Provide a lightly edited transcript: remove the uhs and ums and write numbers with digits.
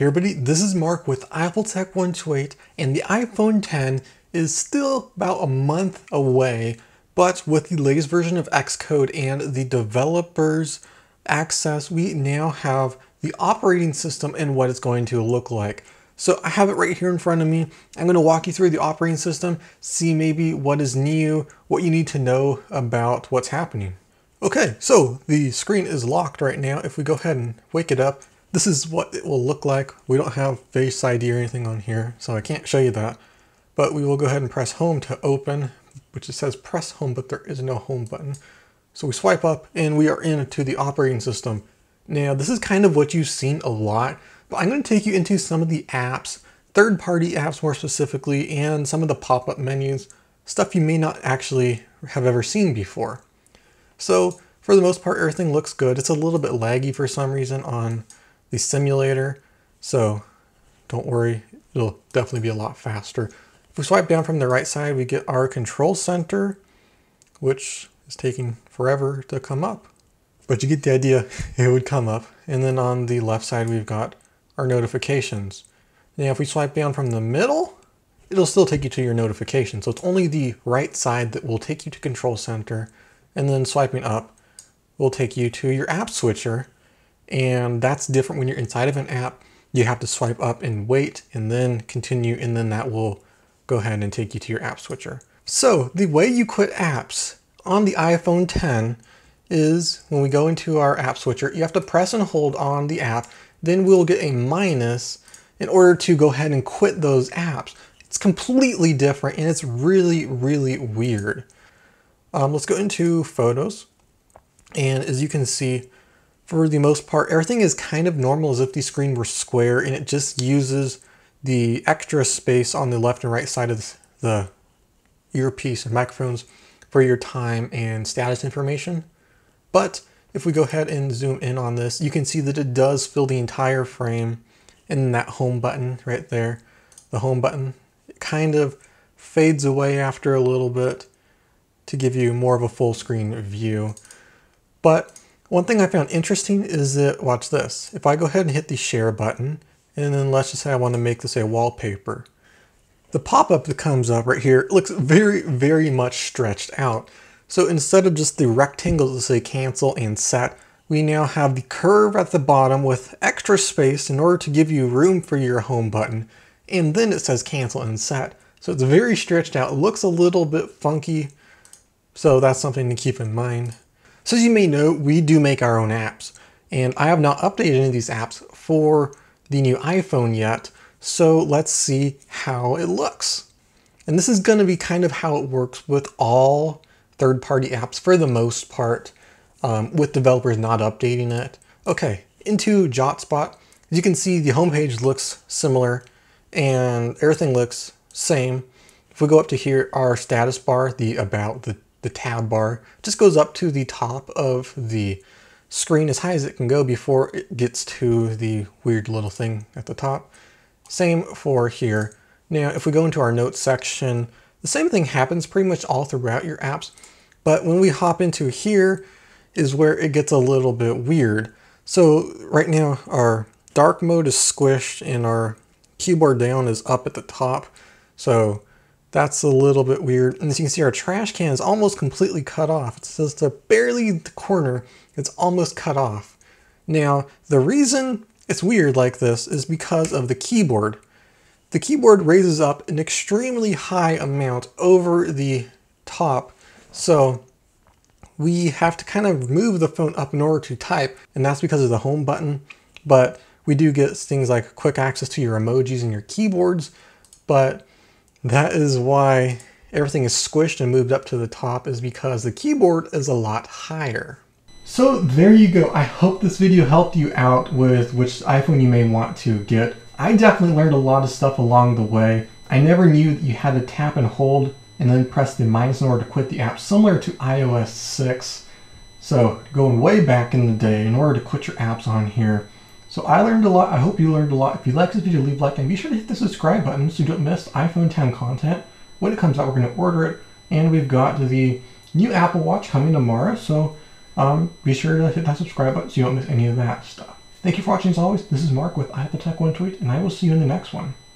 Hey everybody, this is Mark with Apple Tech 128, and the iPhone 10 is still about a month away, but with the latest version of Xcode and the developers access, we now have the operating system and what it's going to look like. So I have it right here in front of me. I'm going to walk you through the operating system, see maybe what is new, what you need to know about what's happening. Okay, so the screen is locked right now. If we go ahead and wake it up, this is what it will look like. We don't have Face ID or anything on here, so I can't show you that. But we will go ahead and press home to open, which it says press home, but there is no home button. So we swipe up and we are into the operating system. Now, this is kind of what you've seen a lot, but I'm going to take you into some of the apps, third-party apps more specifically, and some of the pop-up menus, stuff you may not actually have ever seen before. So for the most part, everything looks good. It's a little bit laggy for some reason on the simulator, so don't worry, it'll definitely be a lot faster. If we swipe down from the right side, we get our control center, which is taking forever to come up, but you get the idea, it would come up. And then on the left side, we've got our notifications. Now, if we swipe down from the middle, it'll still take you to your notifications. So it's only the right side that will take you to control center, and then swiping up will take you to your app switcher. And that's different when you're inside of an app. You have to swipe up and wait and then continue, and then that will go ahead and take you to your app switcher. So the way you quit apps on the iPhone 10 is when we go into our app switcher, you have to press and hold on the app, then we'll get a minus in order to go ahead and quit those apps. It's completely different and it's really, really weird. Let's go into photos. And as you can see, for the most part, everything is kind of normal as if the screen were square, and it just uses the extra space on the left and right side of the earpiece and microphones for your time and status information. But if we go ahead and zoom in on this, you can see that it does fill the entire frame, and that home button right there, the home button, it kind of fades away after a little bit to give you more of a full screen view. But one thing I found interesting is that, watch this, if I go ahead and hit the share button, and then let's just say I want to make this a wallpaper, the pop-up that comes up right here looks very, very much stretched out. So instead of just the rectangles that say cancel and set, we now have the curve at the bottom with extra space in order to give you room for your home button, and then it says cancel and set. So it's very stretched out. It looks a little bit funky, so that's something to keep in mind. So as you may know, we do make our own apps, and I have not updated any of these apps for the new iPhone yet, so let's see how it looks. And this is going to be kind of how it works with all third-party apps for the most part, with developers not updating it. Okay, into JotSpot. As you can see, the homepage looks similar, and everything looks same. If we go up to here, our status bar, the about, the tab bar just goes up to the top of the screen as high as it can go before it gets to the weird little thing at the top. Same for here. Now, if we go into our notes section, the same thing happens pretty much all throughout your apps, but when we hop into here is where it gets a little bit weird. So right now our dark mode is squished and our keyboard down is up at the top. So that's a little bit weird. And as you can see, our trash can is almost completely cut off. It's just barely the corner. It's almost cut off. Now, the reason it's weird like this is because of the keyboard. The keyboard raises up an extremely high amount over the top. So we have to kind of move the phone up in order to type, and that's because of the home button. But we do get things like quick access to your emojis and your keyboards, but that is why everything is squished and moved up to the top, is because the keyboard is a lot higher. So there you go. I hope this video helped you out with which iPhone you may want to get. I definitely learned a lot of stuff along the way. I never knew that you had to tap and hold and then press the minus in order to quit the app, similar to iOS 6. So going way back in the day, in order to quit your apps on here. So I learned a lot. I hope you learned a lot. If you like this video, leave a like and be sure to hit the subscribe button so you don't miss iPhone 10 content. When it comes out, we're going to order it. And we've got the new Apple Watch coming tomorrow. So be sure to hit that subscribe button so you don't miss any of that stuff. Thank you for watching as always. This is Mark with Untitled Chapter, and I will see you in the next one.